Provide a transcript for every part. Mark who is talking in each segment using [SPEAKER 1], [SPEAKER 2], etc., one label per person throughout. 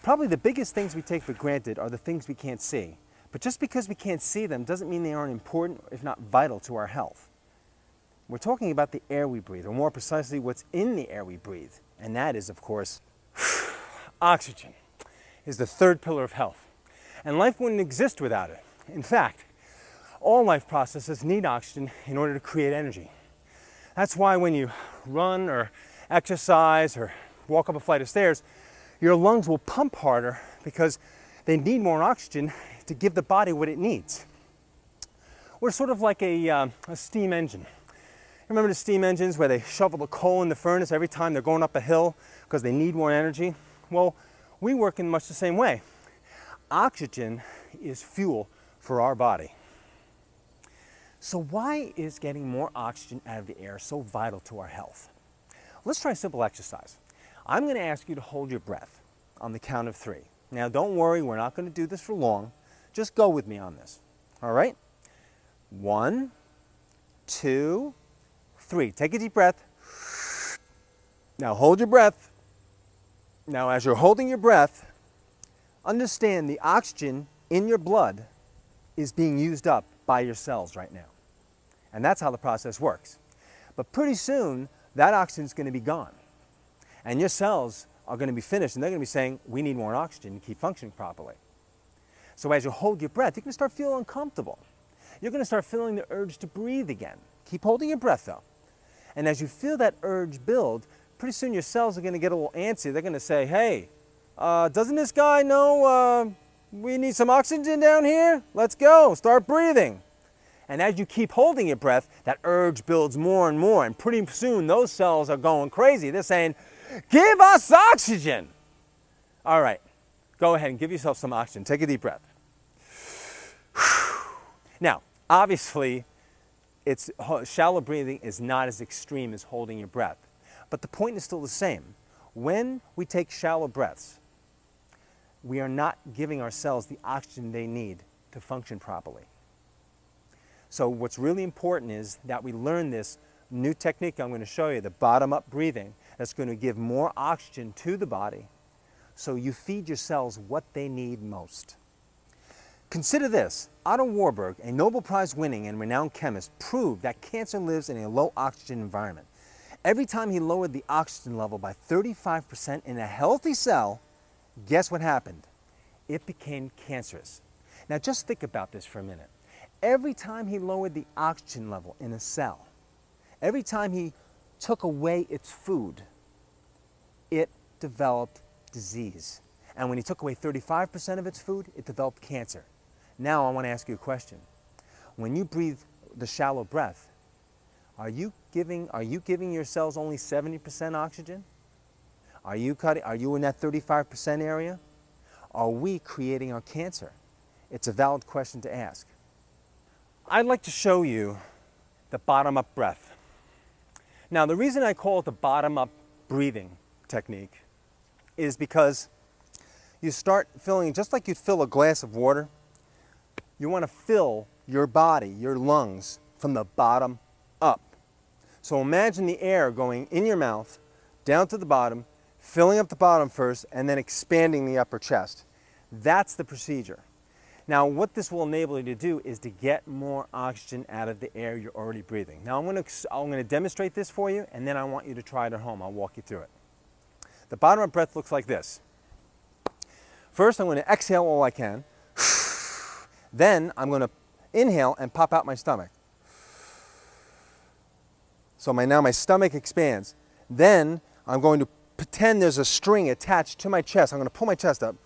[SPEAKER 1] Probably the biggest things we take for granted are the things we can't see. But just because we can't see them doesn't mean they aren't important, if not vital, to our health. We're talking about the air we breathe, or more precisely, what's in the air we breathe. And that is, of course, oxygen is the third pillar of health. And life wouldn't exist without it. In fact, all life processes need oxygen in order to create energy. That's why when you run or exercise or walk up a flight of stairs, your lungs will pump harder because they need more oxygen to give the body what it needs. We're sort of like a steam engine. Remember the steam engines where they shovel the coal in the furnace every time they're going up a hill because they need more energy? Well, we work in much the same way. Oxygen is fuel for our body. So why is getting more oxygen out of the air so vital to our health? Let's try a simple exercise. I'm going to ask you to hold your breath on the count of 3. Now don't worry, we're not going to do this for long. Just go with me on this. All right? 1, 2, 3. Take a deep breath. Now hold your breath. Now as you're holding your breath, understand the oxygen in your blood is being used up by your cells right now. And that's how the process works. But pretty soon, that oxygen is going to be gone. And your cells are going to be finished, and they're going to be saying, we need more oxygen to keep functioning properly. So as you hold your breath, you're going to start feeling uncomfortable. You're going to start feeling the urge to breathe again. Keep holding your breath, though. And as you feel that urge build, pretty soon your cells are going to get a little antsy. They're going to say, hey, doesn't this guy know we need some oxygen down here? Let's go, start breathing. And as you keep holding your breath, that urge builds more and more. And pretty soon those cells are going crazy. They're saying, give us oxygen. All right, go ahead and give yourself some oxygen. Take a deep breath. Now, obviously, shallow breathing is not as extreme as holding your breath. But the point is still the same. When we take shallow breaths, we are not giving our cells the oxygen they need to function properly. So what's really important is that we learn this new technique I'm going to show you, the bottom-up breathing, that's going to give more oxygen to the body so you feed your cells what they need most. Consider this. Otto Warburg, a Nobel Prize winning and renowned chemist, proved that cancer lives in a low oxygen environment. Every time he lowered the oxygen level by 35% in a healthy cell, guess what happened? It became cancerous. Now just think about this for a minute. Every time he lowered the oxygen level in a cell, every time he took away its food, it developed disease. And when he took away 35% of its food, it developed cancer. Now I want to ask you a question. When you breathe the shallow breath, are you giving your cells only 70% oxygen? Are you in that 35% area? Are we creating our cancer? It's a valid question to ask. I'd like to show you the bottom-up breath. Now, the reason I call it the bottom-up breathing technique is because you start filling, just like you'd fill a glass of water, you want to fill your body, your lungs, from the bottom up. So imagine the air going in your mouth, down to the bottom, filling up the bottom first, and then expanding the upper chest. That's the procedure. Now, what this will enable you to do is to get more oxygen out of the air you're already breathing. Now, I'm going to demonstrate this for you, and then I want you to try it at home. I'll walk you through it. The bottom-up breath looks like this. First, I'm going to exhale all I can. Then, I'm going to inhale and pop out my stomach. So now my stomach expands. Then, I'm going to pretend there's a string attached to my chest. I'm going to pull my chest up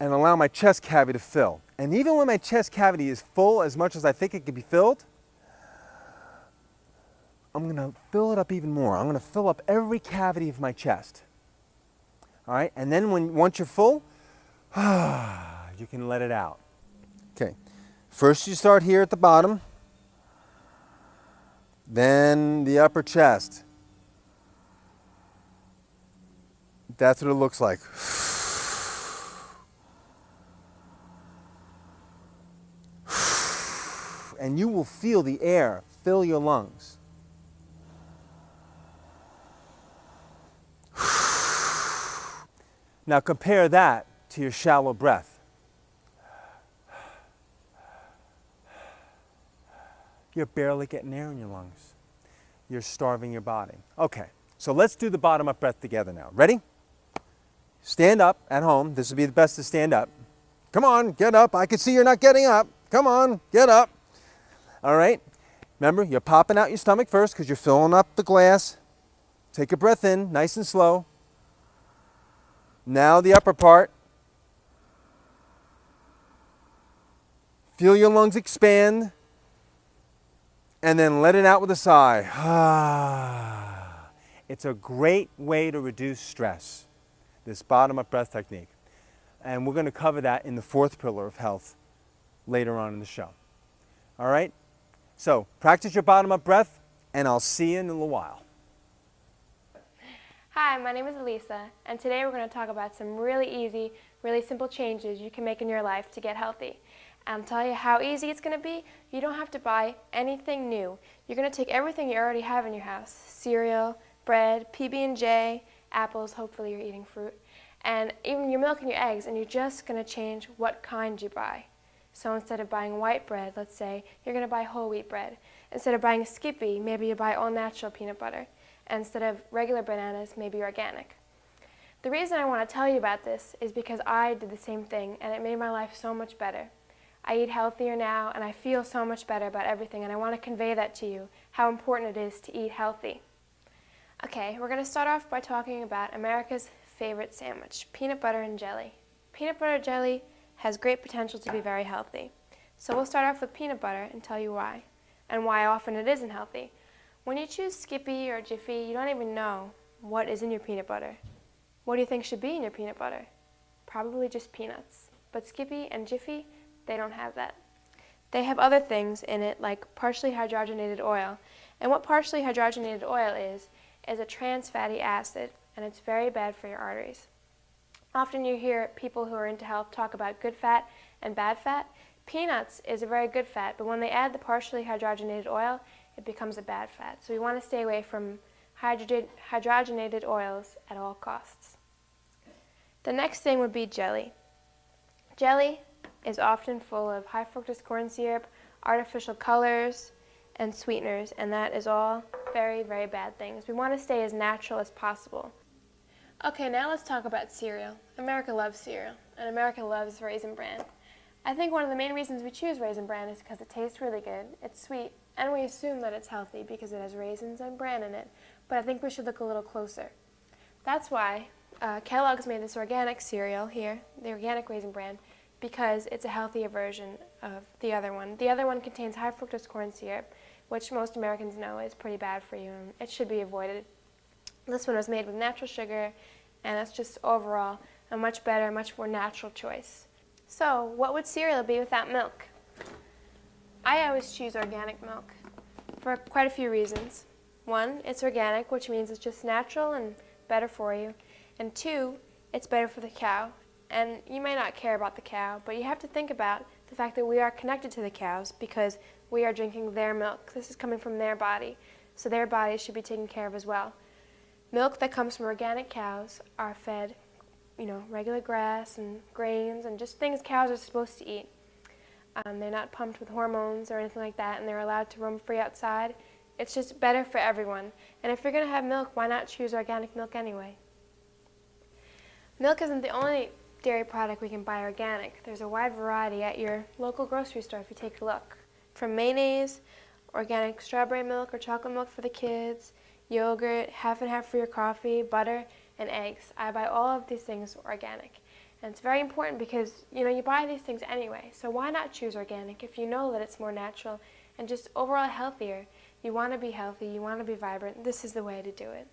[SPEAKER 1] and allow my chest cavity to fill. And even when my chest cavity is full as much as I think it could be filled, I'm going to fill it up even more. I'm going to fill up every cavity of my chest. All right? And then once you're full, you can let it out. Okay. First you start here at the bottom, then the upper chest. That's what it looks like. And you will feel the air fill your lungs. Now compare that to your shallow breath. You're barely getting air in your lungs. You're starving your body. Okay, so let's do the bottom up breath together now. Ready? Stand up at home. This would be the best to stand up. Come on, get up. I can see you're not getting up. Come on, get up. All right. Remember, you're popping out your stomach first because you're filling up the glass. Take a breath in, nice and slow. Now the upper part. Feel your lungs expand. And then let it out with a sigh. It's a great way to reduce stress, this bottom up breath technique. And we're going to cover that in the fourth pillar of health later on in the show. All right? So practice your bottom up breath, and I'll see you in a little while.
[SPEAKER 2] Hi, my name is Elisa, and today we're going to talk about some really easy, really simple changes you can make in your life to get healthy. And I'll tell you how easy it's going to be. You don't have to buy anything new. You're going to take everything you already have in your house, cereal, bread, PB&J, apples, hopefully you're eating fruit, and even your milk and your eggs, and you're just going to change what kind you buy. So instead of buying white bread, let's say, you're going to buy whole wheat bread. Instead of buying Skippy, maybe you buy all natural peanut butter. And instead of regular bananas, maybe organic. The reason I want to tell you about this is because I did the same thing, and it made my life so much better. I eat healthier now, and I feel so much better about everything, and I want to convey that to you, how important it is to eat healthy. Okay, we're going to start off by talking about America's favorite sandwich, peanut butter and jelly. Peanut butter jelly has great potential to be very healthy. So we'll start off with peanut butter and tell you why, and why often it isn't healthy. When you choose Skippy or Jiffy, you don't even know what is in your peanut butter. What do you think should be in your peanut butter? Probably just peanuts. But Skippy and Jiffy, they don't have that. They have other things in it, like partially hydrogenated oil. And what partially hydrogenated oil is a trans fatty acid, and it's very bad for your arteries. Often you hear people who are into health talk about good fat and bad fat. Peanuts is a very good fat, but when they add the partially hydrogenated oil, it becomes a bad fat. So we want to stay away from hydrogenated oils at all costs. The next thing would be jelly. Jelly is often full of high fructose corn syrup, artificial colors, and sweeteners, and that is all very, very bad things. We want to stay as natural as possible. Okay, now let's talk about cereal. America loves cereal, and America loves Raisin Bran. I think one of the main reasons we choose Raisin Bran is because it tastes really good, it's sweet, and we assume that it's healthy because it has raisins and bran in it, but I think we should look a little closer. That's why Kellogg's made this organic cereal here, the organic Raisin Bran, because it's a healthier version of the other one. The other one contains high fructose corn syrup, which most Americans know is pretty bad for you, and it should be avoided. This one was made with natural sugar, and it's just overall a much better, much more natural choice. So, what would cereal be without milk? I always choose organic milk for quite a few reasons. One, it's organic, which means it's just natural and better for you. And two, it's better for the cow. And you may not care about the cow, but you have to think about the fact that we are connected to the cows because we are drinking their milk. This is coming from their body, so their bodies should be taken care of as well. Milk that comes from organic cows are fed, regular grass and grains and just things cows are supposed to eat. They're not pumped with hormones or anything like that, and they're allowed to roam free outside. It's just better for everyone. And if you're going to have milk, why not choose organic milk anyway? Milk isn't the only dairy product we can buy organic. There's a wide variety at your local grocery store if you take a look. From mayonnaise, organic strawberry milk or chocolate milk for the kids, yogurt, half and half for your coffee, butter, and eggs. I buy all of these things organic. And it's very important because, you buy these things anyway. So why not choose organic if you know that it's more natural and just overall healthier? You want to be healthy, you want to be vibrant. This is the way to do it.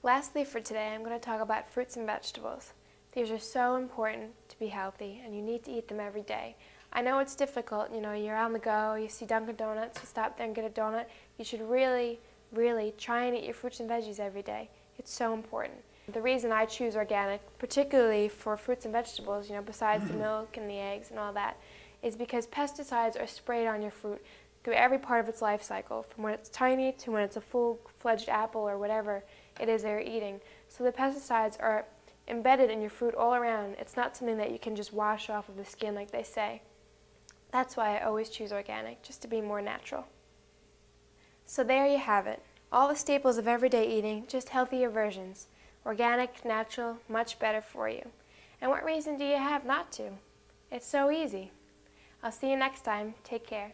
[SPEAKER 2] Lastly for today, I'm going to talk about fruits and vegetables. These are so important to be healthy, and you need to eat them every day. I know it's difficult, you're on the go, you see Dunkin' Donuts, you stop there and get a donut. You should really, really try and eat your fruits and veggies every day. It's so important. The reason I choose organic, particularly for fruits and vegetables, besides the milk and the eggs and all that, is because pesticides are sprayed on your fruit through every part of its life cycle, from when it's tiny to when it's a full-fledged apple or whatever it is they're eating. So the pesticides are embedded in your food all around. It's not something that you can just wash off of the skin like they say. That's why I always choose organic, just to be more natural. So there you have it. All the staples of everyday eating, just healthier versions. Organic, natural, much better for you. And what reason do you have not to? It's so easy. I'll see you next time. Take care.